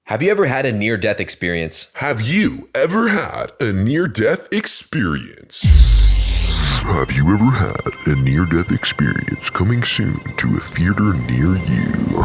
Have you ever had a near-death experience? Have you ever had a near-death experience? Have you ever had a near-death experience coming soon to a theater near you?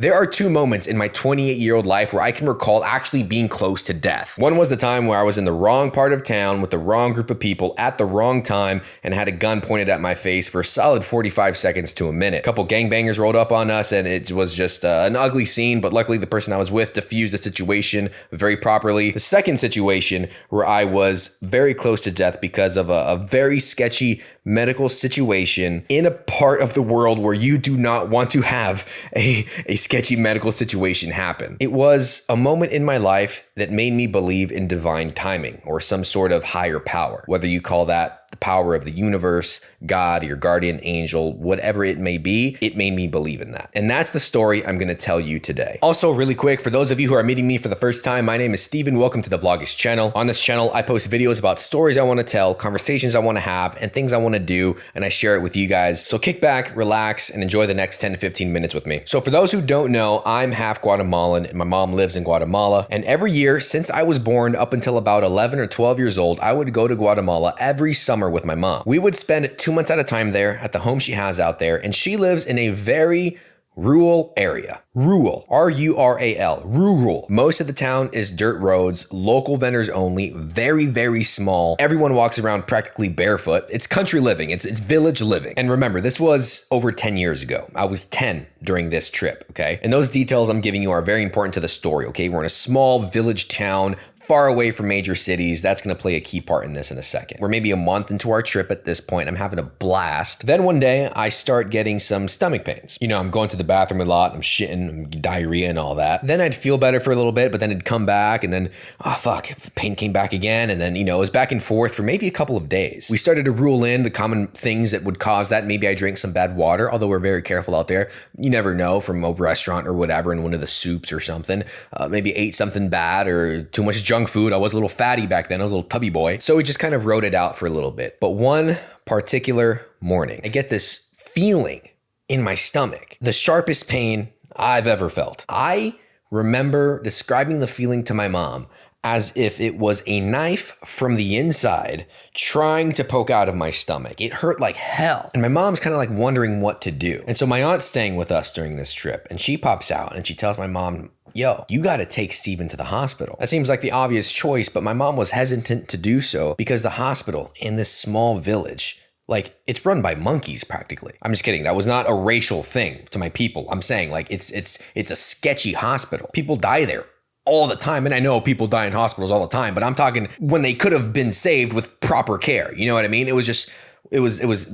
There are two moments in my 28-year-old life where I can recall actually being close to death. One was the time where I was in the wrong part of town with the wrong group of people at the wrong time and had a gun pointed at my face for a solid 45 seconds to a minute. A couple gangbangers rolled up on us and it was just an ugly scene, but luckily the person I was with diffused the situation very properly. The second situation where I was very close to death because of a very sketchy medical situation in a part of the world where you do not want to have a sketchy medical situation happen. It was a moment in my life that made me believe in divine timing or some sort of higher power, whether you call that the power of the universe, God, your guardian angel, whatever it may be. It made me believe in that. And that's the story I'm going to tell you today. Also, really quick, for those of you who are meeting me for the first time, my name is Steven. Welcome to the Vlogust channel. On this channel, I post videos about stories I want to tell, conversations I want to have, and things I want to do, and I share it with you guys. So kick back, relax, and enjoy the next 10 to 15 minutes with me. So for those who don't know, I'm half Guatemalan, and my mom lives in Guatemala. And every year since I was born up until about 11 or 12 years old, I would go to Guatemala every summer with my mom. We would spend 2 months at a time there at the home she has out there, and she lives in a very rural area. Rural, R-U-R-A-L, rural. Most of the town is dirt roads, local vendors only, very, very small. Everyone walks around practically barefoot. It's country living, it's village living. And remember, this was over 10 years ago. I was 10 during this trip, okay? And those details I'm giving you are very important to the story, okay? We're in a small village town, far away from major cities. That's going to play a key part in this in a second. We're maybe a month into our trip at this point. I'm having a blast. Then one day I start getting some stomach pains. You know, I'm going to the bathroom a lot. I'm shitting, diarrhea and all that. Then I'd feel better for a little bit, but then it'd come back and then, oh fuck, pain came back again. And then, you know, it was back and forth for maybe a couple of days. We started to rule in the common things that would cause that. Maybe I drank some bad water, although we're very careful out there. You never know, from a restaurant or whatever in one of the soups or something. Maybe ate something bad or too much junk food. I was a little fatty back then. I was a little tubby boy. So we just kind of wrote it out for a little bit. But one particular morning, I get this feeling in my stomach, the sharpest pain I've ever felt. I remember describing the feeling to my mom as if it was a knife from the inside trying to poke out of my stomach. It hurt like hell. And my mom's kind of like wondering what to do. And so my aunt's staying with us during this trip, and she pops out and she tells my mom, yo, you got to take Steven to the hospital. That seems like the obvious choice, but my mom was hesitant to do so because the hospital in this small village, like, it's run by monkeys practically. I'm just kidding. That was not a racial thing to my people. I'm saying, like, it's a sketchy hospital. People die there all the time. And I know people die in hospitals all the time, but I'm talking when they could have been saved with proper care. You know what I mean? It was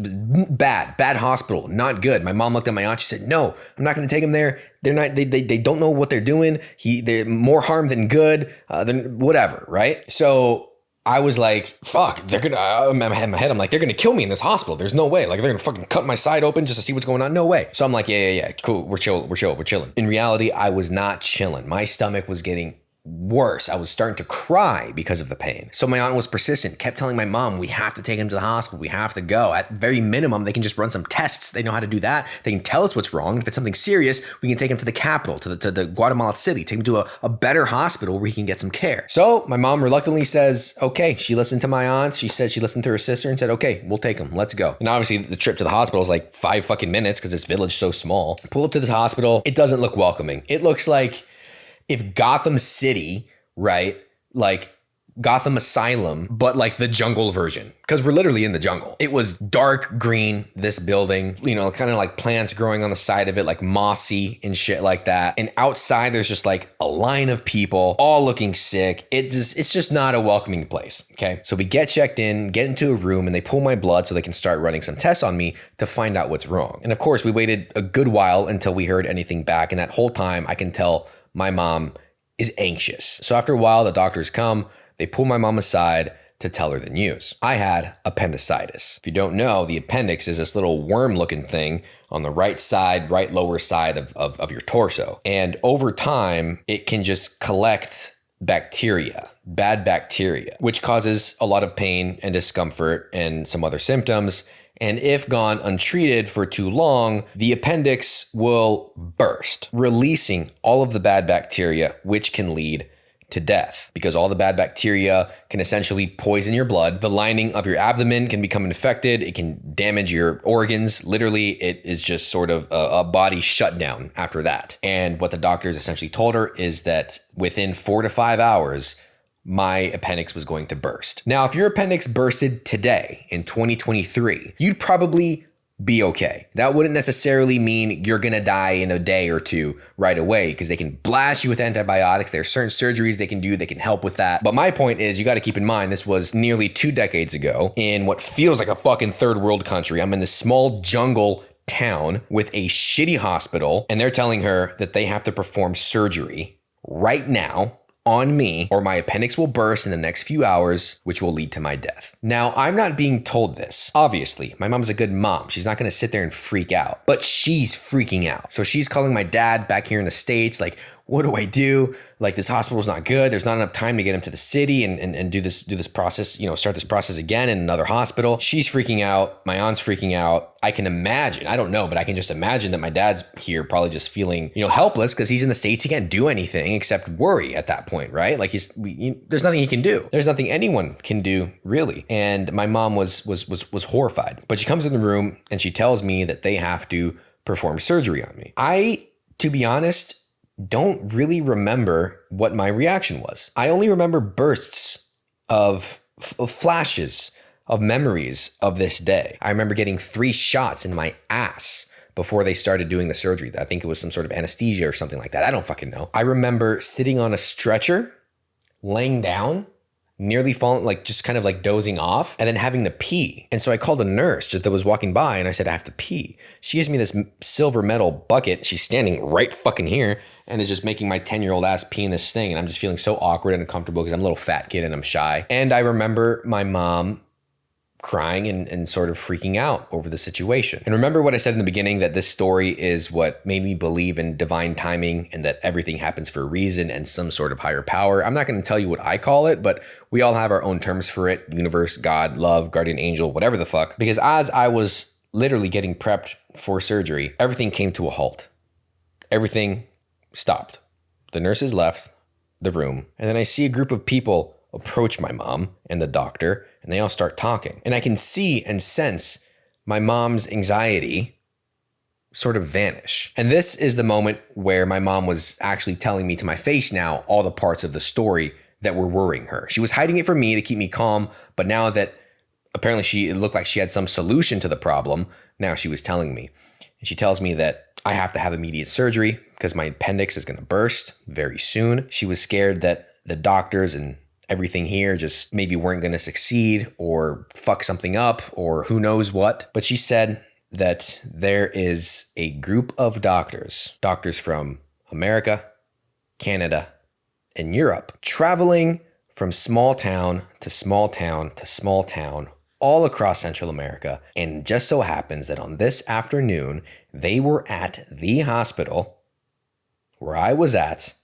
bad hospital, not good. My mom looked at my aunt. She said, no, I'm not going to take him there. They don't know what they're doing. They're more harm than good, than whatever. Right. So I was like, fuck, they're going to, in my head, I'm like, they're going to kill me in this hospital. There's no way. Like, they're going to fucking cut my side open just to see what's going on. No way. So I'm like, yeah. Cool. We're chilling. In reality, I was not chilling. My stomach was getting worse. I was starting to cry because of the pain. So my aunt was persistent, kept telling my mom, we have to take him to the hospital. We have to go. At very minimum, they can just run some tests. They know how to do that. They can tell us what's wrong. If it's something serious, we can take him to the capital, to the Guatemala City, take him to a better hospital where he can get some care. So my mom reluctantly says, okay. She listened to my aunt. She said she listened to her sister and said, okay, we'll take him. Let's go. And obviously the trip to the hospital is like 5 fucking minutes because this village is so small. Pull up to this hospital. It doesn't look welcoming. It looks like if Gotham City, right? Like Gotham Asylum, but like the jungle version, because we're literally in the jungle. It was dark green, this building, you know, kind of like plants growing on the side of it, like mossy and shit like that. And outside there's just like a line of people all looking sick. It's just not a welcoming place. Okay. So we get checked in, get into a room, and they pull my blood so they can start running some tests on me to find out what's wrong. And of course we waited a good while until we heard anything back. And that whole time I can tell my mom is anxious. So after a while, the doctors come, they pull my mom aside to tell her the news. I had appendicitis. If you don't know, the appendix is this little worm-looking thing on the right side, right lower side of your torso. And over time, it can just collect bacteria, bad bacteria, which causes a lot of pain and discomfort and some other symptoms. And if gone untreated for too long, the appendix will burst, releasing all of the bad bacteria, which can lead to death, because all the bad bacteria can essentially poison your blood. The lining of your abdomen can become infected. It can damage your organs. Literally, it is just sort of a body shutdown after that. And what the doctors essentially told her is that within 4 to 5 hours, my appendix was going to burst. Now, if your appendix bursted today in 2023, you'd probably be okay. That wouldn't necessarily mean you're gonna die in a day or two right away, because they can blast you with antibiotics. There are certain surgeries they can do that can help with that. But my point is, you got to keep in mind, this was nearly 2 decades ago in what feels like a fucking third world country. I'm in this small jungle town with a shitty hospital, and they're telling her that they have to perform surgery right now on me, or my appendix will burst in the next few hours, which will lead to my death. Now, I'm not being told this. Obviously, my mom's a good mom. She's not going to sit there and freak out, but she's freaking out. So she's calling my dad back here in the States, like, what do I do? Like, this hospital's not good. There's not enough time to get him to the city and do this process, start this process again in another hospital. She's freaking out. My aunt's freaking out. I can imagine, I don't know, but I can just imagine that my dad's here probably just feeling, helpless, because he's in the States. He can't do anything except worry at that point, right? Like there's nothing he can do. There's nothing anyone can do, really. And my mom was horrified. But she comes in the room and she tells me that they have to perform surgery on me. I, to be honest, don't really remember what my reaction was. I only remember bursts of flashes of memories of this day. I remember getting 3 shots in my ass before they started doing the surgery. I think it was some sort of anesthesia or something like that. I don't fucking know. I remember sitting on a stretcher, laying down, nearly falling, like just kind of like dozing off, and then having to pee. And so I called a nurse that was walking by and I said, I have to pee. She gives me this silver metal bucket. She's standing right fucking here and is just making my 10-year-old ass pee in this thing. And I'm just feeling so awkward and uncomfortable because I'm a little fat kid and I'm shy. And I remember my mom crying and sort of freaking out over the situation. And remember what I said in the beginning, that this story is what made me believe in divine timing and that everything happens for a reason and some sort of higher power. I'm not going to tell you what I call it, but we all have our own terms for it. Universe, God, love, guardian angel, whatever the fuck. Because as I was literally getting prepped for surgery, everything came to a halt. Everything stopped. The nurses left the room, and then I see a group of people approach my mom and the doctor, and they all start talking. And I can see and sense my mom's anxiety sort of vanish. And this is the moment where my mom was actually telling me to my face now all the parts of the story that were worrying her. She was hiding it from me to keep me calm, but now that apparently it looked like she had some solution to the problem, now she was telling me. And she tells me that I have to have immediate surgery because my appendix is going to burst very soon. She was scared that the doctors and everything here just maybe weren't going to succeed or fuck something up or who knows what. But she said that there is a group of doctors from America, Canada, and Europe traveling from small town to small town to small town all across Central America. And it just so happens that on this afternoon, they were at the hospital where I was at,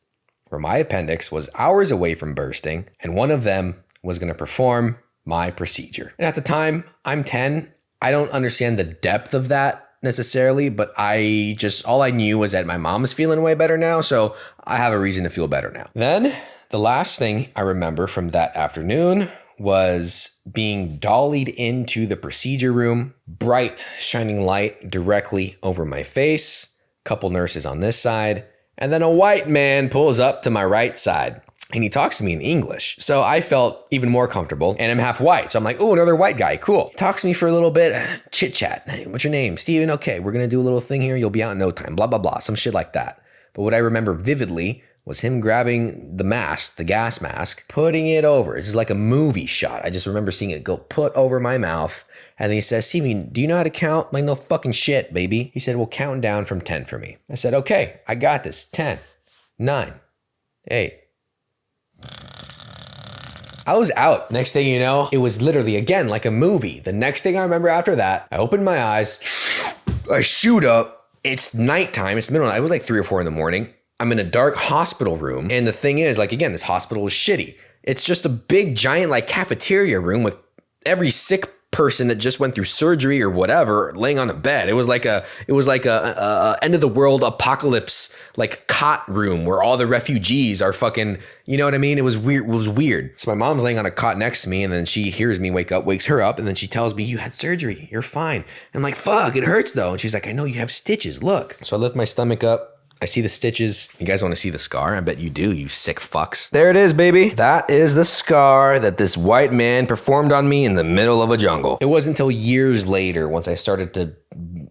where my appendix was hours away from bursting, and one of them was going to perform my procedure. And at the time, I'm 10. I don't understand the depth of that necessarily, but all I knew was that my mom's feeling way better now, so I have a reason to feel better now. Then, the last thing I remember from that afternoon was being dollied into the procedure room, bright shining light directly over my face, couple nurses on this side, and then a white man pulls up to my right side and he talks to me in English. So I felt even more comfortable, and I'm half white. So I'm like, oh, another white guy. Cool. He talks to me for a little bit, chit chat. Hey, what's your name? Steven. Okay, we're going to do a little thing here. You'll be out in no time. Blah, blah, blah. Some shit like that. But what I remember vividly was him grabbing the mask, the gas mask, putting it over. It's just like a movie shot. I just remember seeing it go put over my mouth. And then he says, Steven, do you know how to count? I'm like, no fucking shit, baby. He said, well, count down from 10 for me. I said, okay, I got this. 10, 9, 8. I was out. Next thing you know, it was literally, again, like a movie. The next thing I remember after that, I opened my eyes. I shoot up. It's nighttime. It's middle of the night. It was like 3 or 4 in the morning. I'm in a dark hospital room. And the thing is, like, again, this hospital is shitty. It's just a big, giant, like, cafeteria room with every sick person that just went through surgery or whatever laying on a bed. It was like a end of the world apocalypse like cot room where all the refugees are fucking, you know what I mean? It was weird. So my mom's laying on a cot next to me, and then she hears me wakes her up, and then she tells me, you had surgery, you're fine. And I'm like, fuck, it hurts though. And she's like, I know, you have stitches, look. So I lift my stomach up. I see the stitches. You guys want to see the scar? I bet you do, you sick fucks. There it is, baby. That is the scar that this white man performed on me in the middle of a jungle. It wasn't until years later, once I started to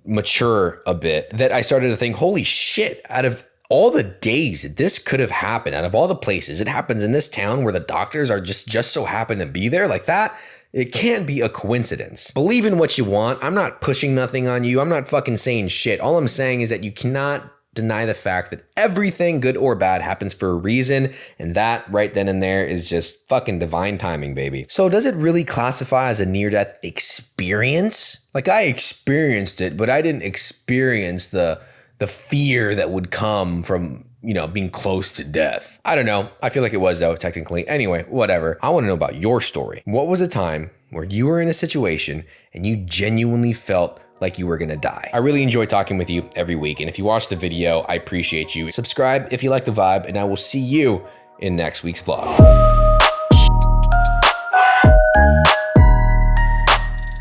mature a bit, that I started to think, holy shit, out of all the days that this could have happened, out of all the places, it happens in this town where the doctors are just so happen to be there like that. It can't be a coincidence. Believe in what you want. I'm not pushing nothing on you. I'm not fucking saying shit. All I'm saying is that you cannot deny the fact that everything, good or bad, happens for a reason, and that right then and there is just fucking divine timing, baby. So does it really classify as a near-death experience? Like, I experienced it, but I didn't experience the fear that would come from, you know, being close to death. I don't know. I feel like it was though, technically. Anyway, whatever. I want to know about your story. What was a time where you were in a situation and you genuinely felt like you were gonna die? I really enjoy talking with you every week, and if you watch the video, I appreciate you. Subscribe if you like the vibe, and I will see you in next week's vlog.